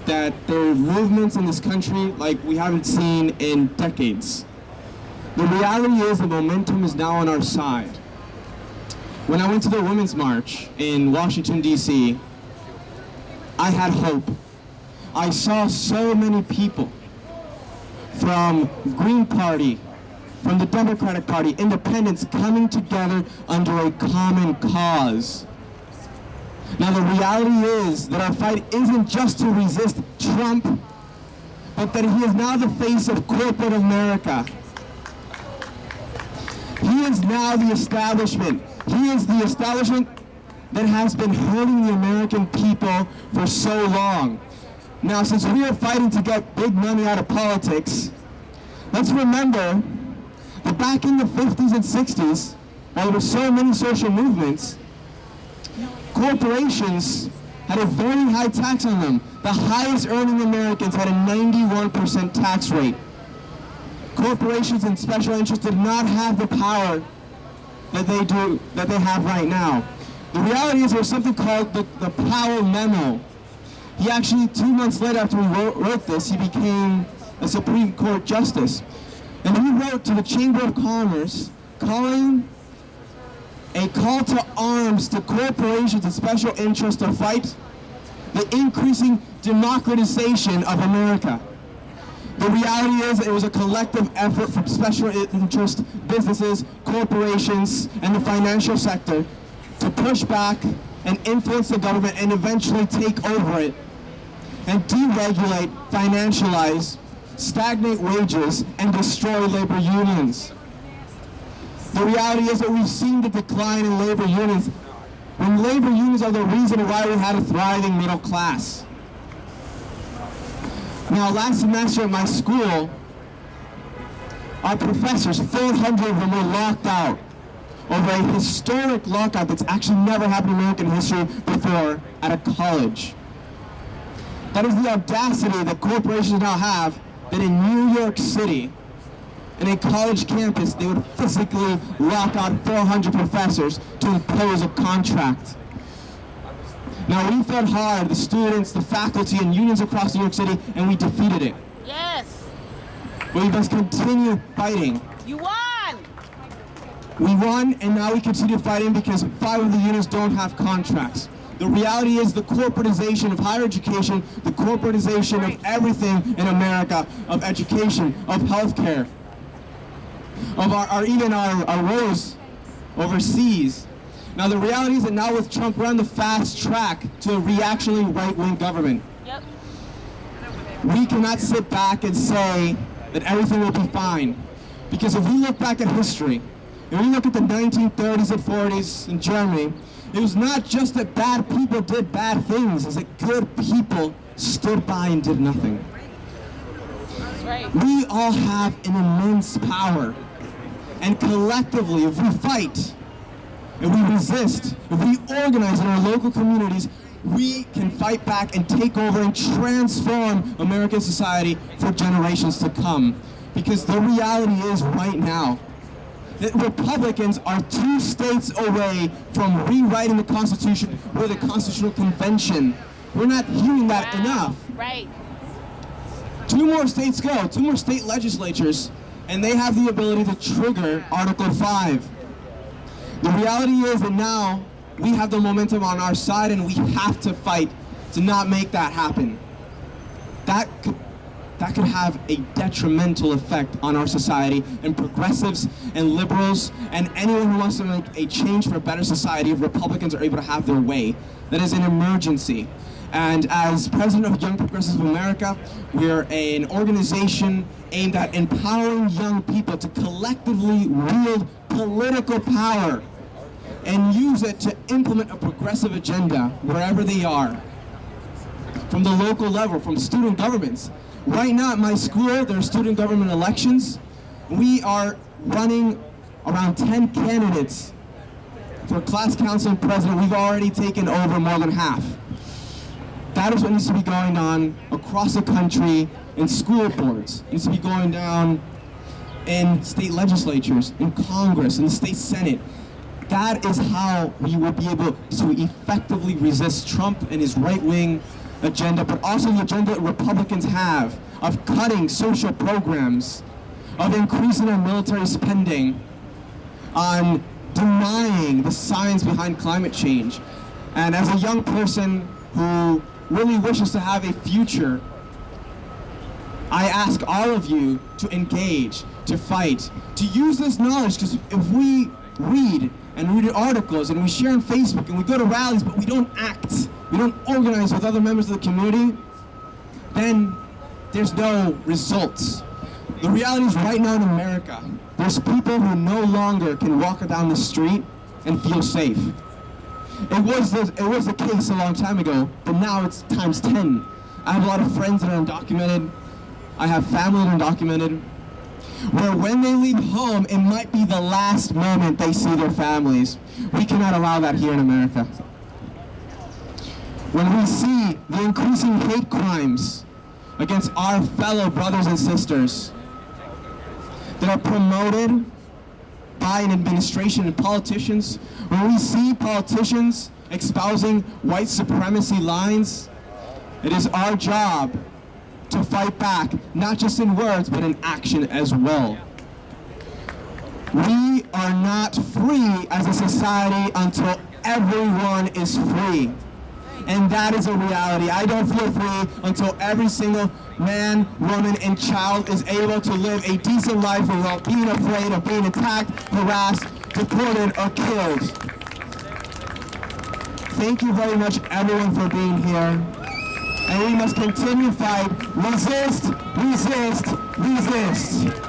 that there are movements in this country like we haven't seen in decades. The reality is the momentum is now on our side. When I went to the Women's March in Washington, D.C., I had hope. I saw so many people from Green Party, from the Democratic Party, independents coming together under a common cause. Now the reality is that our fight isn't just to resist Trump, but that he is now the face of corporate America. He is now the establishment. He is the establishment that has been hurting the American people for so long. Now, since we are fighting to get big money out of politics, let's remember that back in the 50s and 60s, while there were so many social movements, corporations had a very high tax on them. The highest earning Americans had a 91% tax rate. Corporations and special interests did not have the power that they have right now. The reality is there's something called the Powell Memo. He actually, 2 months later after he wrote this, he became a Supreme Court justice. And he wrote to the Chamber of Commerce calling a call to arms to corporations and special interests to fight the increasing democratization of America. The reality is it was a collective effort from special interest businesses, corporations, and the financial sector to push back and influence the government and eventually take over it and deregulate, financialize, stagnate wages, and destroy labor unions. The reality is that we've seen the decline in labor unions when labor unions are the reason why we had a thriving middle class. Now, last semester at my school, our professors, 400 of them were locked out over a historic lockout that's actually never happened in American history before at a college. That is the audacity that corporations now have, that in New York City, in a college campus, they would physically lock out 400 professors to impose a contract. Now, we fought hard, the students, the faculty, and unions across New York City, and we defeated it. Yes! But we must continue fighting. You won! We won, and now we continue fighting because 5 of the unions don't have contracts. The reality is the corporatization of higher education, the corporatization of everything in America, of education, of healthcare, of even our roads overseas. Now the reality is that now with Trump, we're on the fast track to a reactionary right-wing government. Yep. We cannot sit back and say that everything will be fine. Because if we look back at history, if we look at the 1930s and 40s in Germany, it was not just that bad people did bad things, it's that good people stood by and did nothing. That's right. We all have an immense power. And collectively, if we fight, if we resist, if we organize in our local communities, we can fight back and take over and transform American society for generations to come. Because the reality is right now that Republicans are 2 states away from rewriting the Constitution with a Constitutional Convention. We're not hearing that enough. Right. 2 more states go, 2 more state legislatures, and they have the ability to trigger Article 5. The reality is that now we have the momentum on our side and we have to fight to not make that happen. That could have a detrimental effect on our society, and progressives and liberals and anyone who wants to make a change for a better society, if Republicans are able to have their way. That is an emergency. And as president of Young Progressives of America, we're an organization aimed at empowering young people to collectively wield political power and use it to implement a progressive agenda wherever they are. From the local level, from student governments. Right now at my school, there are student government elections. We are running around 10 candidates for class council and president. We've already taken over more than half. That is what needs to be going on across the country in school boards. It needs to be going down in state legislatures, in Congress, in the state Senate. That is how we will be able to effectively resist Trump and his right-wing agenda, but also the agenda that Republicans have of cutting social programs, of increasing our military spending, on denying the science behind climate change. And as a young person who really wishes to have a future, I ask all of you to engage, to fight, to use this knowledge, because if we read articles and we share on Facebook and we go to rallies but we don't act, we don't organize with other members of the community, then there's no results. The reality is right now in America, there's people who no longer can walk down the street and feel safe. It was the case a long time ago, but now it's times 10. I have a lot of friends that are undocumented. I have family that are undocumented, where when they leave home, it might be the last moment they see their families. We cannot allow that here in America. When we see the increasing hate crimes against our fellow brothers and sisters that are promoted by an administration and politicians, when we see politicians espousing white supremacy lines, it is our job to fight back, not just in words, but in action as well. We are not free as a society until everyone is free. And that is a reality. I don't feel free until every single man, woman, and child is able to live a decent life without being afraid of being attacked, harassed, deported, or killed. Thank you very much, everyone, for being here. And we must continue to fight. Resist, resist, resist.